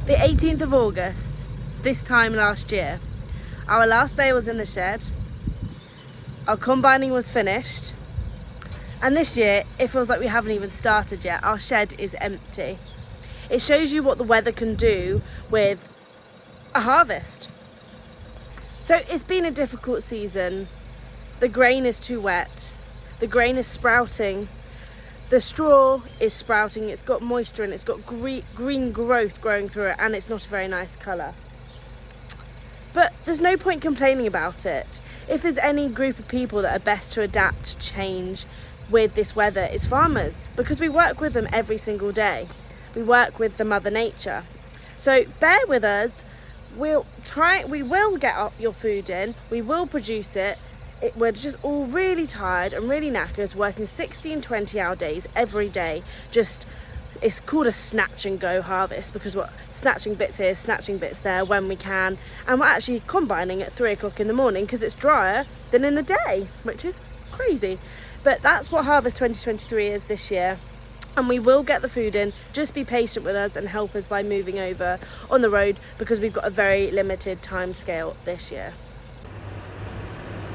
The 18th of August, this time last year, our last bale was in the shed, our combining was finished, and this year it feels like we haven't even started yet. Our shed is empty. It shows you what the weather can do with a harvest. So it's been a difficult season. The grain is too wet, the grain is sprouting, the straw is sprouting, it's got moisture and it's got green growth growing through it, and it's not a very nice colour. But there's no point complaining about it. If there's any group of people that are best to adapt to change with this weather, it's farmers, because we work with them every single day. We work with the Mother Nature. So bear with us. We will get your food in, we will produce it. We're just all really tired and really knackered, working 16, 20-hour days every day. It's called a snatch and go harvest, because we're snatching bits here, snatching bits there when we can, and we're actually combining at 3 o'clock in the morning because it's drier than in the day, which is crazy. But that's what Harvest 2023 is this year, and we will get the food in. Just be patient with us and help us by moving over on the road, because we've got a very limited time scale this year.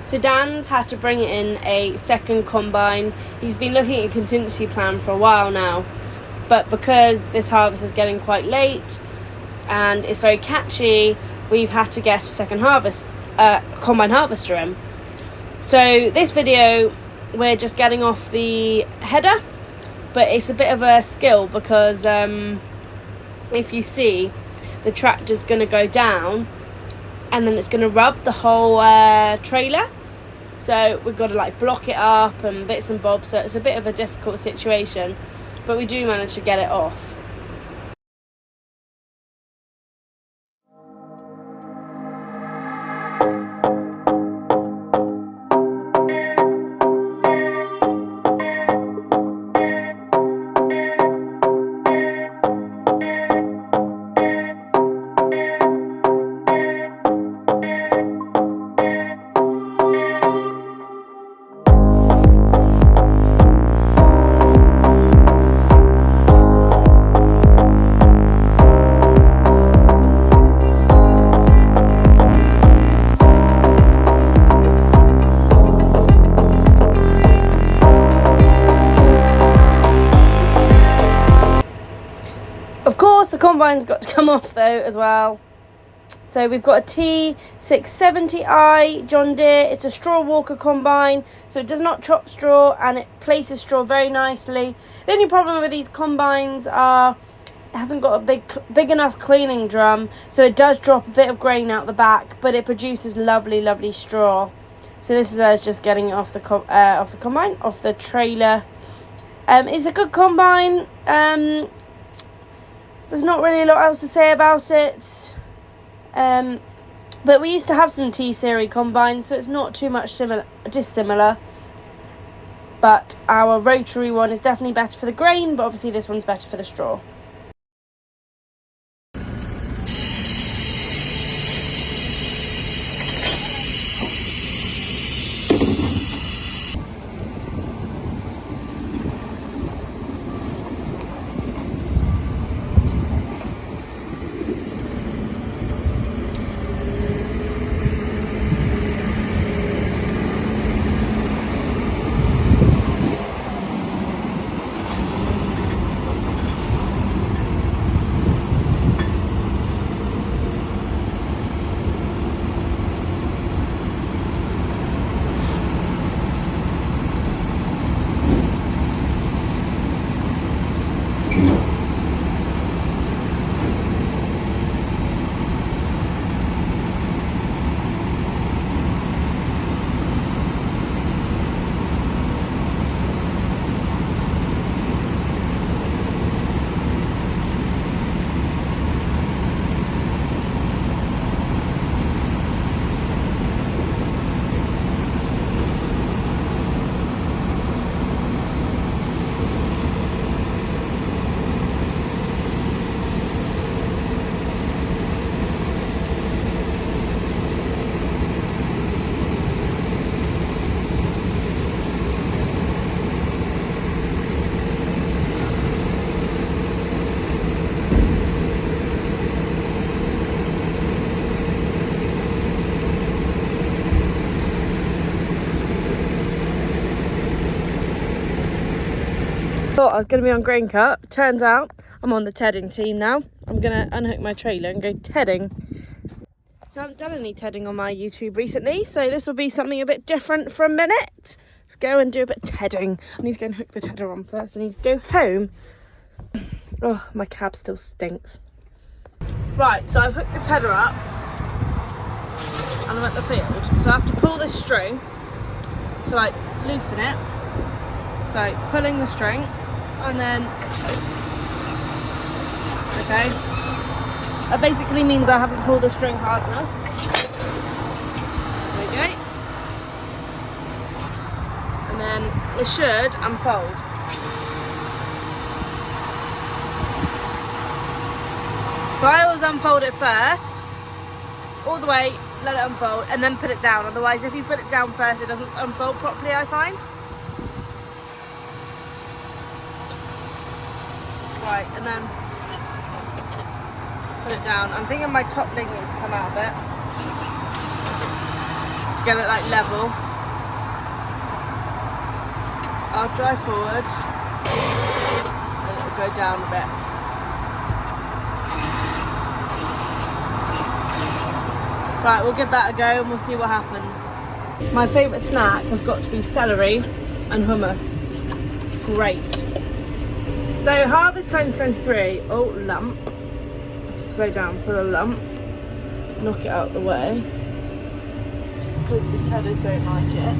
So Dan's had to bring in a second combine. He's been looking at a contingency plan for a while now, but because this harvest is getting quite late and it's very catchy, we've had to get a second combine harvester in. So this video, we're just getting off the header, but it's a bit of a skill because if you see, the tractor's going to go down and then it's going to rub the whole trailer. So we've got to block it up and bits and bobs, so it's a bit of a difficult situation, but we do manage to get it off. The combine's got to come off though as well. So we've got a T670i John Deere. It's a straw walker combine, so it does not chop straw and it places straw very nicely. The only problem with these combines are it hasn't got a big enough cleaning drum, so it does drop a bit of grain out the back, but it produces lovely straw. So this is us just getting it off the combine, off the trailer. It's a good combine. There's not really a lot else to say about it. But we used to have some T-Series combines, so it's not too much dissimilar. But our rotary one is definitely better for the grain, but obviously this one's better for the straw. Thought I was going to be on grain cut. Turns out I'm on the tedding team now. I'm going to unhook my trailer and go tedding. So I haven't done any tedding on my YouTube recently, so this will be something a bit different for a minute. Let's go and do a bit of tedding. I need to go and hook the tedder on first. I need to go home. Oh, my cab still stinks. Right, so I've hooked the tedder up and I'm at the field. So I have to pull this string to like loosen it. So pulling the string and then, okay. That basically means I haven't pulled the string hard enough. There we go. And then it should unfold. So I always unfold it first, all the way, let it unfold, and then put it down. Otherwise, if you put it down first, it doesn't unfold properly, I find. Right, and then put it down. I'm thinking my top link needs to come out a bit to get it like level. I'll drive forward and it'll go down a bit. Right, we'll give that a go and we'll see what happens. My favourite snack has got to be celery and hummus. Great. So harvest 2023, oh lump. Slow down for the lump. Knock it out the way. Because the tedders don't like it.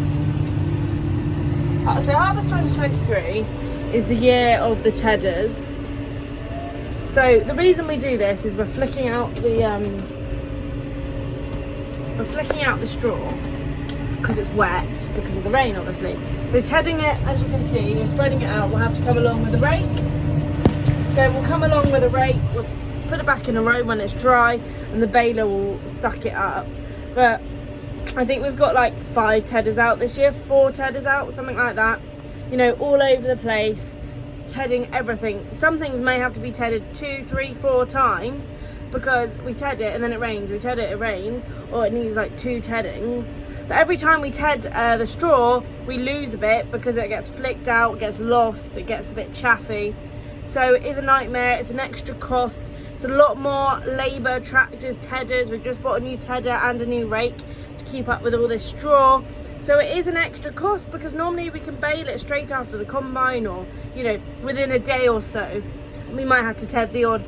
So harvest 2023 is the year of the tedders. So the reason we do this is we're flicking out the straw because it's wet because of the rain, obviously. So tedding it, as you can see, we're spreading it out. We'll have to come along with a rake. So we'll come along with a rake, we'll put it back in a row when it's dry, and the baler will suck it up. But I think we've got like 5 tedders out this year, 4 tedders out, something like that. You know, all over the place, tedding everything. Some things may have to be tedded 2, 3, 4 times because we ted it and then it rains, we ted it, it rains, or it needs like 2 teddings. But every time we ted the straw, we lose a bit because it gets flicked out, it gets lost, it gets a bit chaffy. So it is a nightmare, it's an extra cost. It's a lot more labour, tractors, tedders. We've just bought a new tedder and a new rake to keep up with all this straw. So it is an extra cost because normally we can bale it straight after the combine or, you know, within a day or so. We might have to ted the odd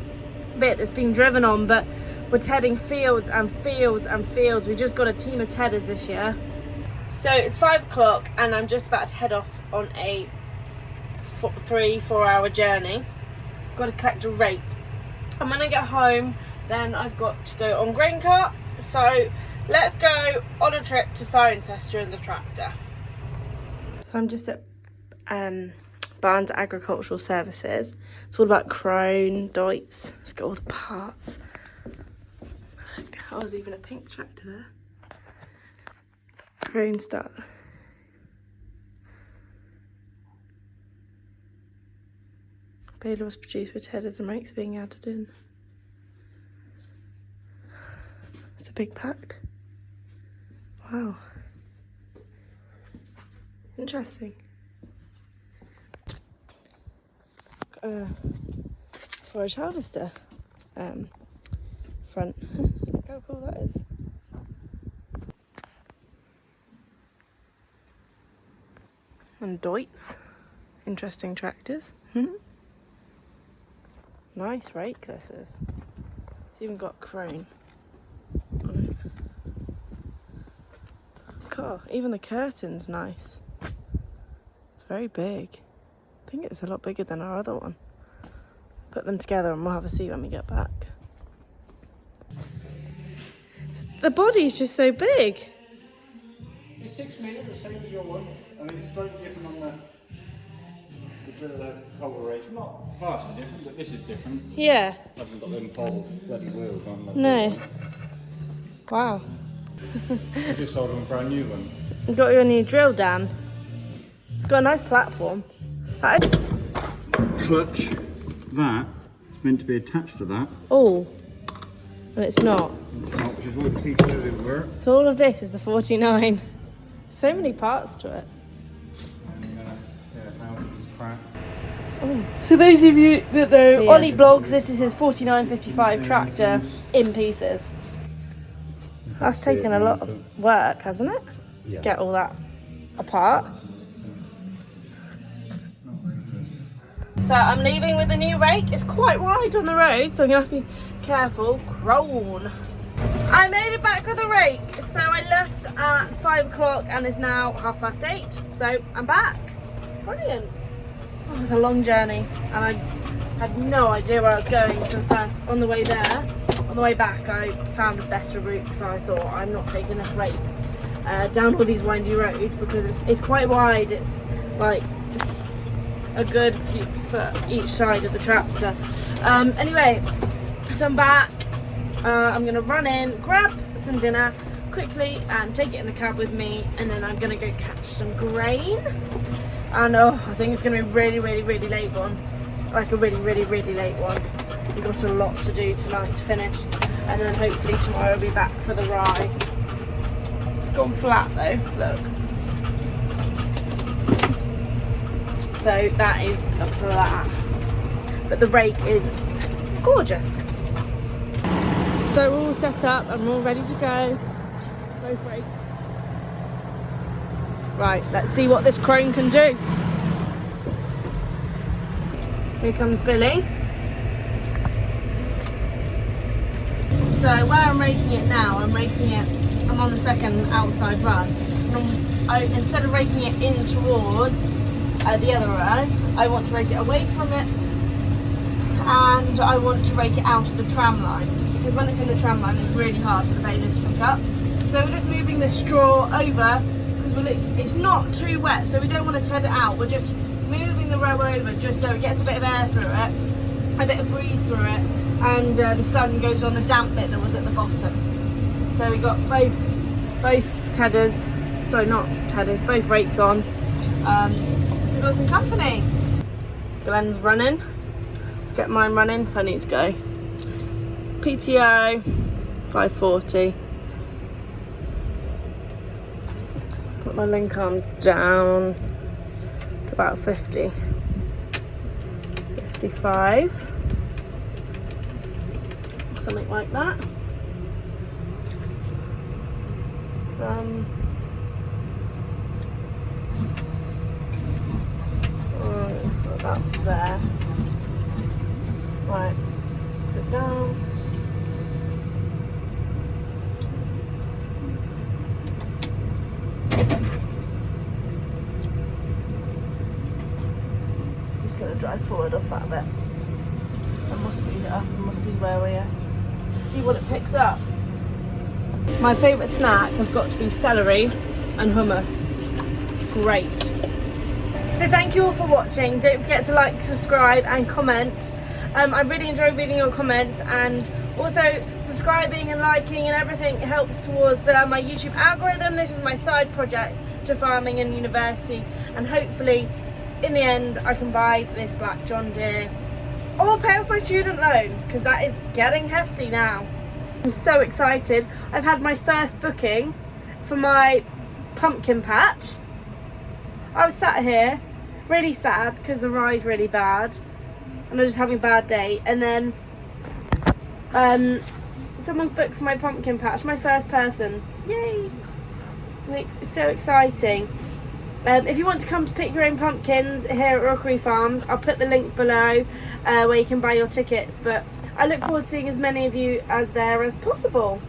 bit that's been driven on, but we're tedding fields and fields and fields. We just got a team of tedders this year. So it's 5 o'clock and I'm just about to head off on a 3-4 hour journey. I've got to collect a rake. And when I get home, then I've got to go on grain cart. So let's go on a trip to Cirencester in the tractor. So I'm just at Barnes Agricultural Services. It's all about Crone, Deutz. It's got all the parts. Look, oh, there's even a pink tractor there. Crone start. Baler was produced with tedders and rakes being added in. It's a big pack. Wow. Interesting. Got a forage harvester front. Look how cool that is. And Deutz. Interesting tractors. Nice rake this is. It's even got Crone on it. God, even the curtain's nice. It's very big. I think it's a lot bigger than our other one. Put them together and we'll have a see when we get back. The body's just so big. It's 6 metres, the same as your one. I mean, it's slightly different on the cover race. Not vastly different, but this is different. Yeah. I haven't got them pole bloody wheels on. Like no. Wow. I just sold them a brand new one. You got your new drill, Dan. It's got a nice platform. That is... Clutch. That is meant to be attached to that. Oh. And it's not. It's not, which is why the piece didn't work. So all of this is the 49. So many parts to it. And yeah, how it's crap. Oh, So those of you that know Yeah. Olly Blogs, this is his 4955 tractor in pieces. That's taken a lot of work, hasn't it? To get all that apart. So I'm leaving with the new rake. It's quite wide on the road, so I'm gonna have to be careful. Crone. I made it back with the rake. So I left at 5 o'clock and it's now 8:30. So I'm back. Brilliant. Oh, it was a long journey and I had no idea where I was going until first on the way there. On the way back I found a better route because I thought I'm not taking this rake down all these windy roads because it's quite wide. It's like a good few foot each side of the tractor. Anyway, so I'm back. I'm gonna run in, grab some dinner quickly and take it in the cab with me, and then I'm gonna go catch some grain. And I think it's gonna be a really late one, like a really late one. We've got a lot to do tonight to finish, and then hopefully tomorrow I'll be back for the rye. It's gone flat though, look. So that is the plan, but the rake is gorgeous. So we're all set up and we're all ready to go. Both rakes. Right, let's see what this crone can do. Here comes Billy. So where I'm raking it now, I'm on the second outside run. Instead of raking it in towards the other row, I want to rake it away from it, and I want to rake it out of the tram line, because when it's in the tram line it's really hard for the bailers to pick up. So we're just moving the straw over because it's not too wet, so we don't want to ted it out. We're just moving the row over just so it gets a bit of air through it, a bit of breeze through it, and the sun goes on the damp bit that was at the bottom. So we got both tedders, sorry not tedders, both rakes on. We've got some company. Glenn's running. Let's get mine running, so I need to go. PTO 540. Put my link arms down to about 50. 55. Something like that. About there. Right, put it down. I'm just going to drive forward off that bit, and we'll speed it up and we'll see where we are. See what it picks up. My favourite snack has got to be celery and hummus. Great. So thank you all for watching. Don't forget to like, subscribe and comment. I really enjoy reading your comments, and also subscribing and liking and everything helps towards my YouTube algorithm. This is my side project to farming and university, and hopefully in the end I can buy this black John Deere or pay off my student loan, because that is getting hefty now. I'm so excited. I've had my first booking for my pumpkin patch. I was sat here really sad because the rye's really bad and I was just having a bad day, and then someone's booked for my pumpkin patch, my first person. Yay! It's so exciting. If you want to come to pick your own pumpkins here at Rookery Farms, I'll put the link below where you can buy your tickets, but I look forward to seeing as many of you as there as possible.